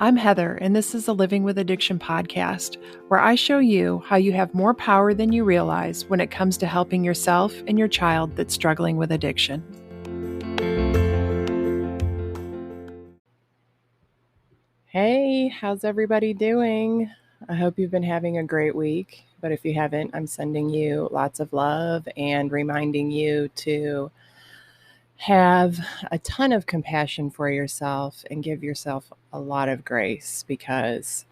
I'm Heather, and this is a Living with Addiction podcast, where I show you how you have more power than you realize when it comes to helping yourself and your child that's struggling with addiction. Hey, how's everybody doing? I hope you've been having a great week, but if you haven't, I'm sending you lots of love and reminding you to have a ton of compassion for yourself and give yourself a lot of grace because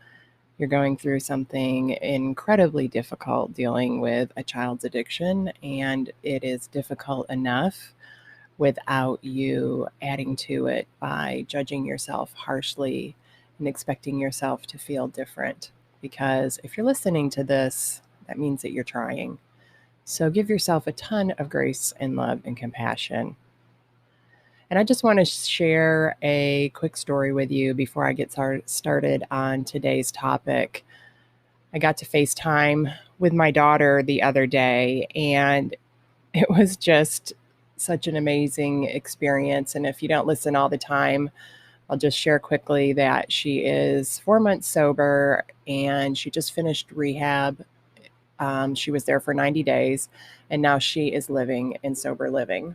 you're going through something incredibly difficult dealing with a child's addiction, and it is difficult enough without you adding to it by judging yourself harshly and expecting yourself to feel different. Because if you're listening to this, that means that you're trying. So give yourself a ton of grace and love and compassion. And I just want to share a quick story with you before I get started on today's topic. I got to FaceTime with my daughter the other day, and it was just such an amazing experience. And if you don't listen all the time, I'll just share quickly that she is 4 months sober and she just finished rehab. She was there for 90 days and now she is living in sober living.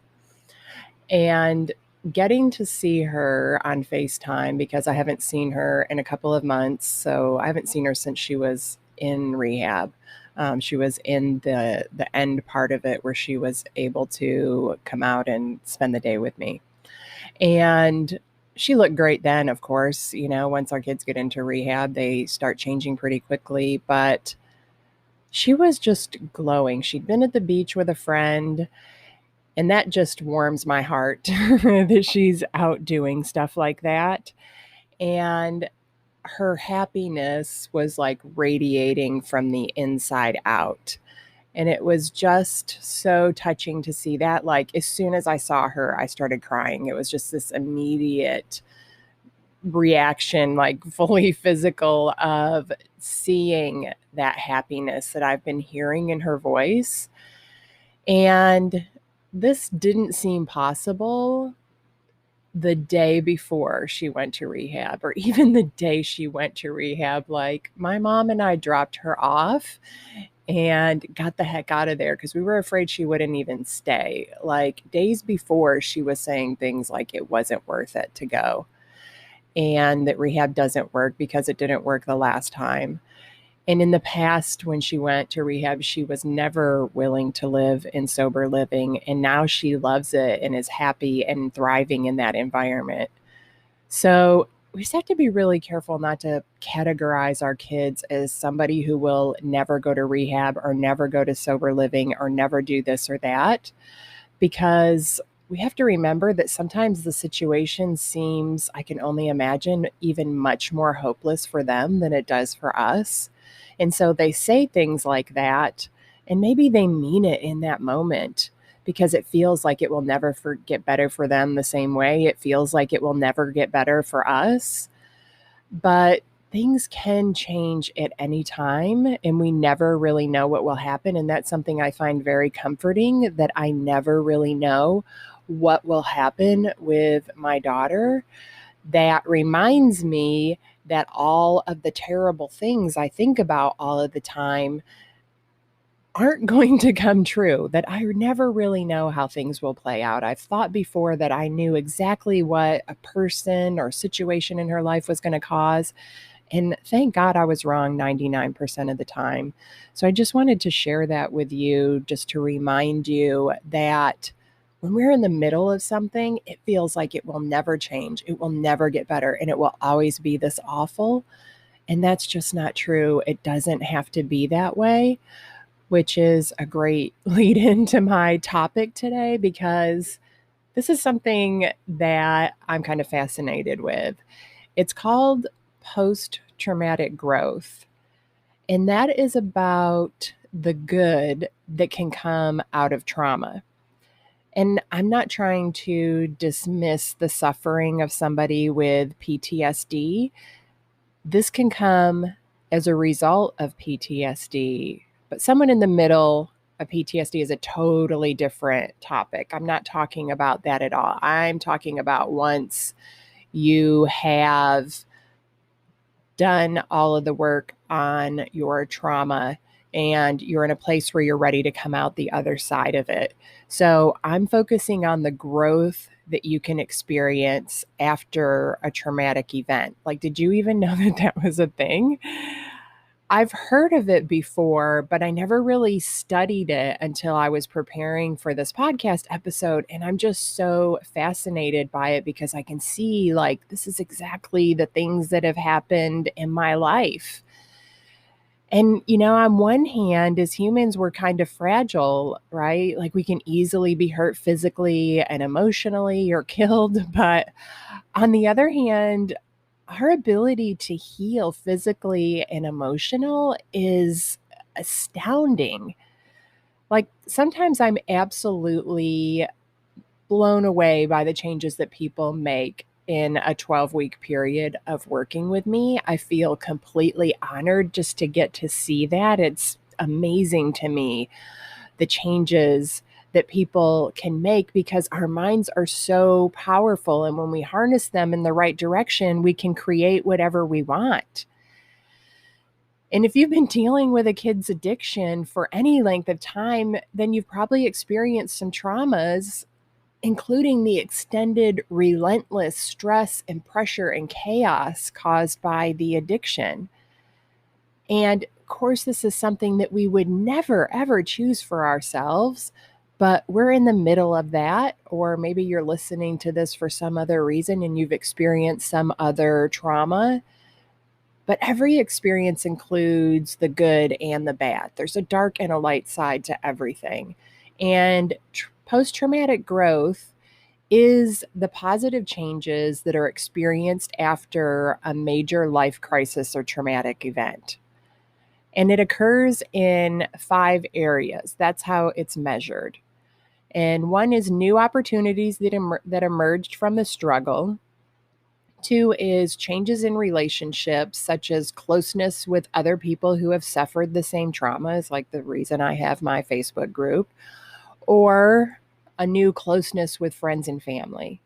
And getting to see her on FaceTime, because I haven't seen her in a couple of months. So I haven't seen her since she was in rehab. She was in the end part of it where she was able to come out and spend the day with me. And she looked great then, of course. You know, once our kids get into rehab, they start changing pretty quickly. But she was just glowing. She'd been at the beach with a friend. And that just warms my heart that she's out doing stuff like that. And her happiness was like radiating from the inside out. And it was just so touching to see that. Like, as soon as I saw her, I started crying. It was just this immediate reaction, like fully physical, of seeing that happiness that I've been hearing in her voice. And this didn't seem possible the day before she went to rehab, or even the day she went to rehab. Like, my mom and I dropped her off and got the heck out of there because we were afraid she wouldn't even stay. Like, days before, she was saying things like it wasn't worth it to go and that rehab doesn't work because it didn't work the last time. And in the past, when she went to rehab, she was never willing to live in sober living. And now she loves it and is happy and thriving in that environment. So we just have to be really careful not to categorize our kids as somebody who will never go to rehab or never go to sober living or never do this or that, because we have to remember that sometimes the situation seems, I can only imagine, even much more hopeless for them than it does for us. And so they say things like that, and maybe they mean it in that moment because it feels like it will never get better for them the same way. It feels like it will never get better for us. But things can change at any time, and we never really know what will happen. And that's something I find very comforting, that I never really know what will happen with my daughter. That reminds me that all of the terrible things I think about all of the time aren't going to come true, that I never really know how things will play out. I've thought before that I knew exactly what a person or situation in her life was going to cause. And thank God I was wrong 99% of the time. So I just wanted to share that with you, just to remind you that when we're in the middle of something, it feels like it will never change. It will never get better. And it will always be this awful. And that's just not true. It doesn't have to be that way, which is a great lead into my topic today, because this is something that I'm kind of fascinated with. It's called post-traumatic growth. And that is about the good that can come out of trauma. And I'm not trying to dismiss the suffering of somebody with PTSD. This can come as a result of PTSD, but someone in the middle of PTSD is a totally different topic. I'm not talking about that at all. I'm talking about once you have done all of the work on your trauma and you're in a place where you're ready to come out the other side of it. So I'm focusing on the growth that you can experience after a traumatic event. Like, did you even know that that was a thing? I've heard of it before, but I never really studied it until I was preparing for this podcast episode. And I'm just so fascinated by it because I can see, like, this is exactly the things that have happened in my life. And, on one hand, as humans, we're kind of fragile, right? Like, we can easily be hurt physically and emotionally or killed. But on the other hand, our ability to heal physically and emotional is astounding. Like, sometimes I'm absolutely blown away by the changes that people make in a 12-week period of working with me. I feel completely honored just to get to see that. It's amazing to me, the changes that people can make, because our minds are so powerful. And when we harness them in the right direction, we can create whatever we want. And if you've been dealing with a kid's addiction for any length of time, then you've probably experienced some traumas, including the extended, relentless stress and pressure and chaos caused by the addiction. And of course, this is something that we would never, ever choose for ourselves, but we're in the middle of that. Or maybe you're listening to this for some other reason and you've experienced some other trauma. But every experience includes the good and the bad. There's a dark and a light side to everything. And post-traumatic growth is the positive changes that are experienced after a major life crisis or traumatic event. And it occurs in 5 areas. That's how it's measured. And one is new opportunities that emerged from the struggle. 2 is changes in relationships, such as closeness with other people who have suffered the same traumas, like the reason I have my Facebook group, or a new closeness with friends and family.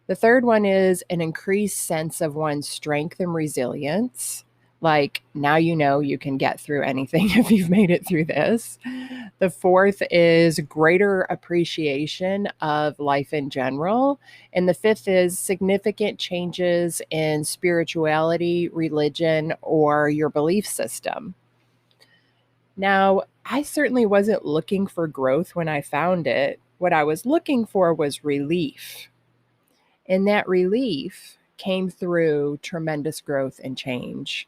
The 3rd one is an increased sense of one's strength and resilience. Like, now you can get through anything if you've made it through this. The 4th is greater appreciation of life in general. And the 5th is significant changes in spirituality, religion, or your belief system. Now, I certainly wasn't looking for growth when I found it. What I was looking for was relief. And that relief came through tremendous growth and change.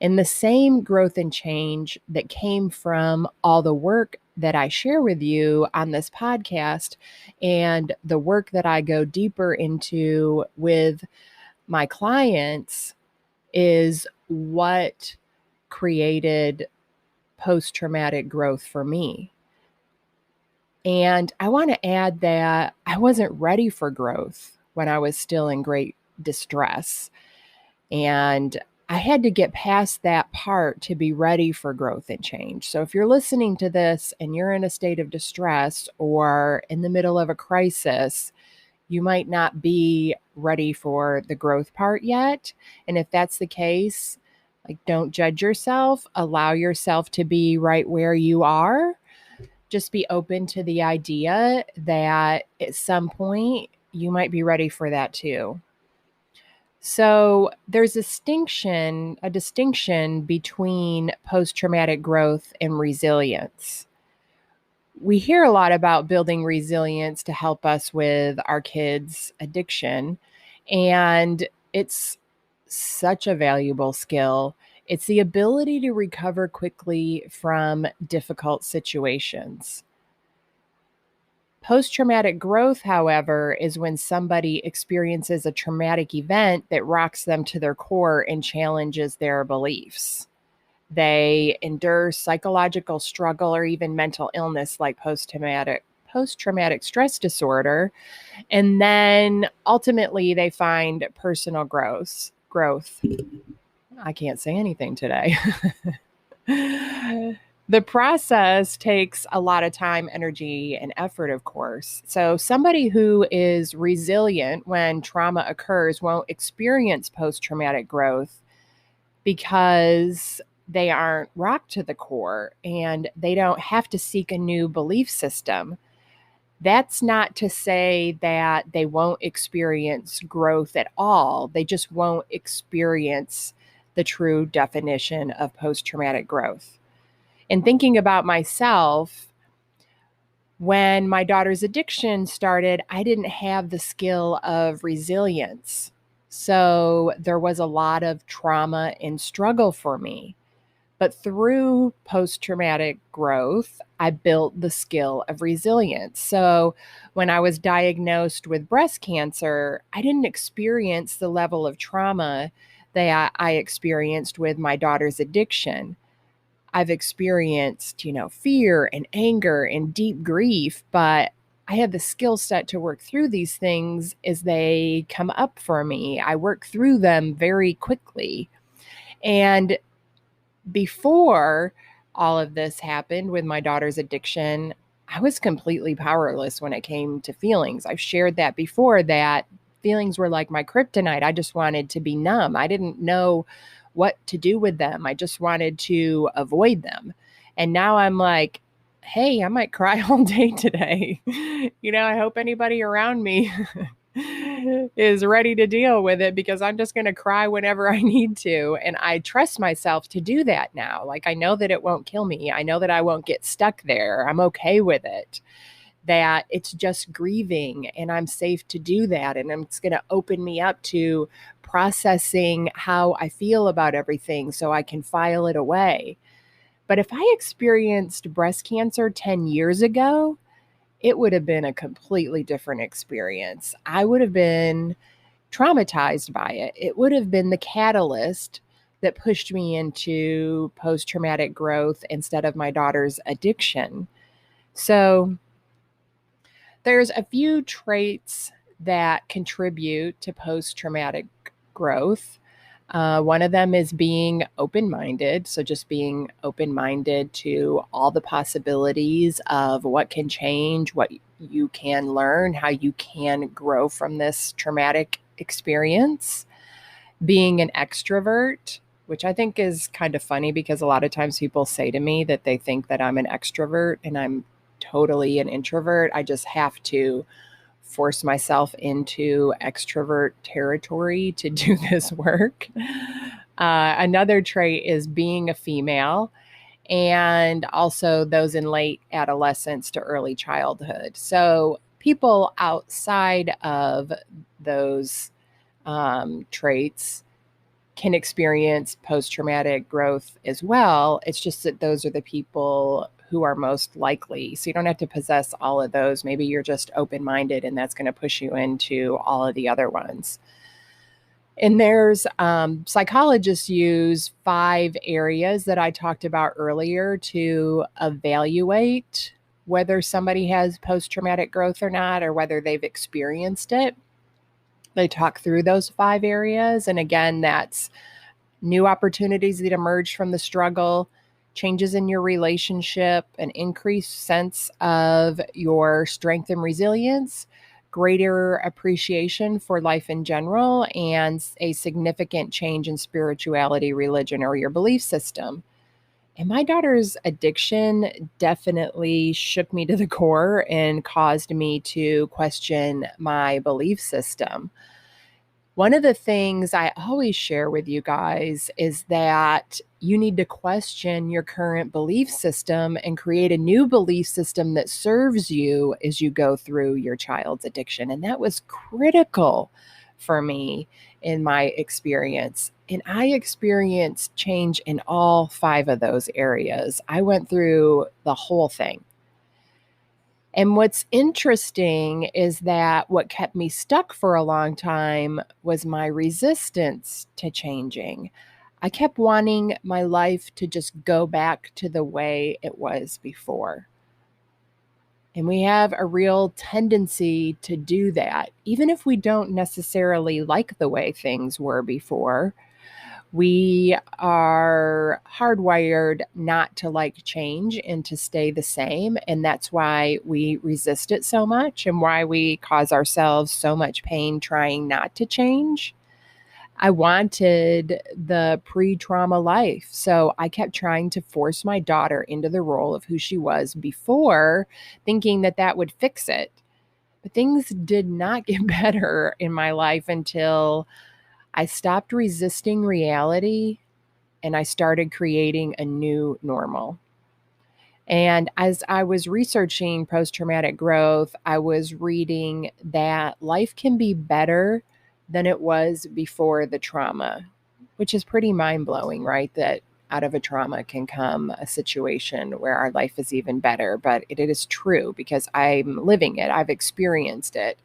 And the same growth and change that came from all the work that I share with you on this podcast and the work that I go deeper into with my clients is what created post-traumatic growth for me. And I want to add that I wasn't ready for growth when I was still in great distress. And I had to get past that part to be ready for growth and change. So if you're listening to this and you're in a state of distress or in the middle of a crisis, you might not be ready for the growth part yet. And if that's the case, like, don't judge yourself. Allow yourself to be right where you are. Just be open to the idea that at some point you might be ready for that too. So there's a distinction between post-traumatic growth and resilience. We hear a lot about building resilience to help us with our kids' addiction, and it's such a valuable skill. It's the ability to recover quickly from difficult situations. Post-traumatic growth, however, is when somebody experiences a traumatic event that rocks them to their core and challenges their beliefs. They endure psychological struggle or even mental illness like post-traumatic stress disorder, and then ultimately they find personal growth. I can't say anything today. The process takes a lot of time, energy, and effort, of course. So somebody who is resilient when trauma occurs won't experience post-traumatic growth because they aren't rocked to the core and they don't have to seek a new belief system. That's not to say that they won't experience growth at all. They just won't experience the true definition of post traumatic growth. And thinking about myself, when my daughter's addiction started, I didn't have the skill of resilience. So there was a lot of trauma and struggle for me. But through post traumatic growth, I built the skill of resilience. So when I was diagnosed with breast cancer, I didn't experience the level of trauma that I experienced with my daughter's addiction. I've experienced, fear and anger and deep grief, but I have the skill set to work through these things as they come up for me. I work through them very quickly. And before all of this happened with my daughter's addiction, I was completely powerless when it came to feelings. I've shared that before, that feelings were like my kryptonite. I just wanted to be numb. I didn't know what to do with them. I just wanted to avoid them. And now I'm like, hey, I might cry all day today. I hope anybody around me is ready to deal with it, because I'm just going to cry whenever I need to. And I trust myself to do that now. Like, I know that it won't kill me. I know that I won't get stuck there. I'm okay with it, that it's just grieving and I'm safe to do that. And it's going to open me up to processing how I feel about everything so I can file it away. But if I experienced breast cancer 10 years ago, it would have been a completely different experience. I would have been traumatized by it. It would have been the catalyst that pushed me into post-traumatic growth instead of my daughter's addiction. So there's a few traits that contribute to post-traumatic growth. One of them is being open-minded. So just being open-minded to all the possibilities of what can change, what you can learn, how you can grow from this traumatic experience. Being an extrovert, which I think is kind of funny, because a lot of times people say to me that they think that I'm an extrovert and I'm totally an introvert. I just have to force myself into extrovert territory to do this work. Another trait is being a female, and also those in late adolescence to early childhood. So people outside of those traits can experience post-traumatic growth as well. It's just that those are the people who are most likely. So you don't have to possess all of those. Maybe you're just open-minded and that's going to push you into all of the other ones. And there's psychologists use 5 areas that I talked about earlier to evaluate whether somebody has post-traumatic growth or not, or whether they've experienced it. They talk through those 5 areas. And again, that's new opportunities that emerge from the struggle, changes in your relationship, an increased sense of your strength and resilience, greater appreciation for life in general, and a significant change in spirituality, religion, or your belief system. And my daughter's addiction definitely shook me to the core and caused me to question my belief system. One of the things I always share with you guys is that you need to question your current belief system and create a new belief system that serves you as you go through your child's addiction. And that was critical for me in my experience. And I experienced change in all 5 of those areas. I went through the whole thing. And what's interesting is that what kept me stuck for a long time was my resistance to changing. I kept wanting my life to just go back to the way it was before. And we have a real tendency to do that, even if we don't necessarily like the way things were before. We are hardwired not to like change and to stay the same. And that's why we resist it so much and why we cause ourselves so much pain trying not to change. I wanted the pre-trauma life. So I kept trying to force my daughter into the role of who she was before, thinking that that would fix it. But things did not get better in my life until I stopped resisting reality and I started creating a new normal. And as I was researching post traumatic growth, I was reading that life can be better than it was before the trauma, which is pretty mind blowing, right? That out of a trauma can come a situation where our life is even better. But it is true because I'm living it, I've experienced it.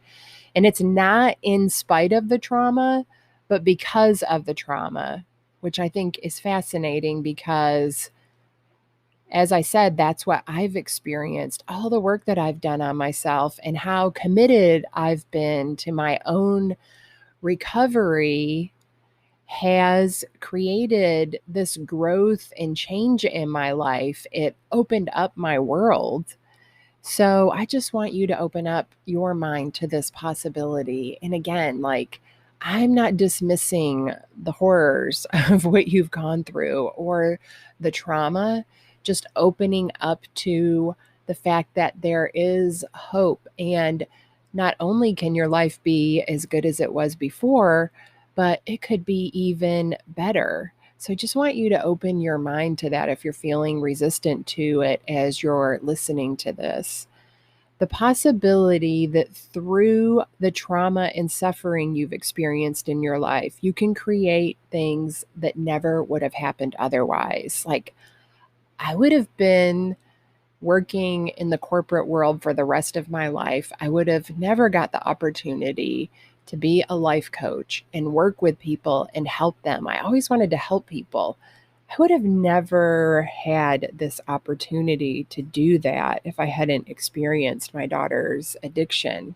And it's not in spite of the trauma, but because of the trauma, which I think is fascinating because, as I said, that's what I've experienced, all the work that I've done on myself and how committed I've been to my own recovery has created this growth and change in my life. It opened up my world. So I just want you to open up your mind to this possibility. And again, like, I'm not dismissing the horrors of what you've gone through or the trauma, just opening up to the fact that there is hope. And not only can your life be as good as it was before, but it could be even better. So I just want you to open your mind to that if you're feeling resistant to it as you're listening to this. The possibility that through the trauma and suffering you've experienced in your life, you can create things that never would have happened otherwise. Like, I would have been working in the corporate world for the rest of my life. I would have never got the opportunity to be a life coach and work with people and help them. I always wanted to help people. I would have never had this opportunity to do that if I hadn't experienced my daughter's addiction.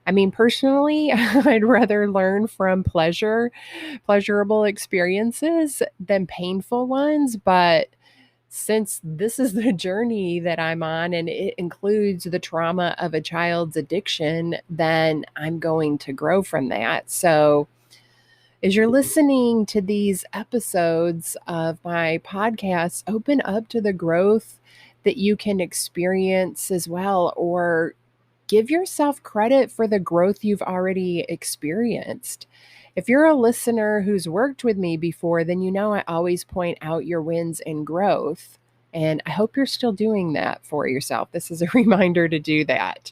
I mean, personally, I'd rather learn from pleasurable experiences than painful ones, but since this is the journey that I'm on and it includes the trauma of a child's addiction, then I'm going to grow from that. So, as you're listening to these episodes of my podcast, open up to the growth that you can experience as well, or give yourself credit for the growth you've already experienced. If you're a listener who's worked with me before, then you know I always point out your wins and growth. And I hope you're still doing that for yourself. This is a reminder to do that.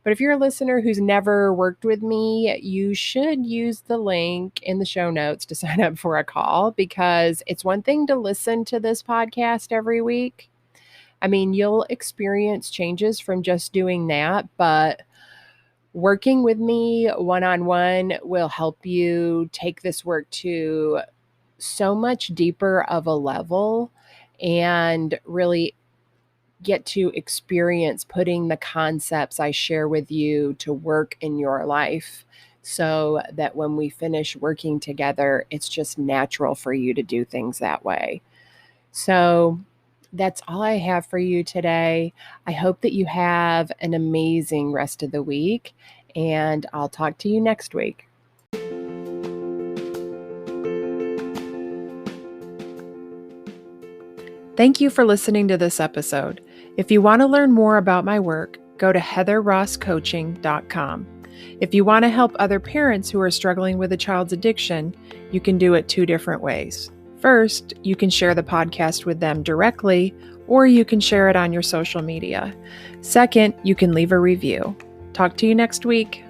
But if you're a listener who's never worked with me, you should use the link in the show notes to sign up for a call, because it's one thing to listen to this podcast every week. I mean, you'll experience changes from just doing that, but working with me one-on-one will help you take this work to so much deeper of a level and really get to experience putting the concepts I share with you to work in your life, so that when we finish working together, it's just natural for you to do things that way. So that's all I have for you today. I hope that you have an amazing rest of the week, and I'll talk to you next week. Thank you for listening to this episode. If you want to learn more about my work, go to heatherrosscoaching.com. If you want to help other parents who are struggling with a child's addiction, you can do it 2 different ways. First, you can share the podcast with them directly, or you can share it on your social media. Second, you can leave a review. Talk to you next week.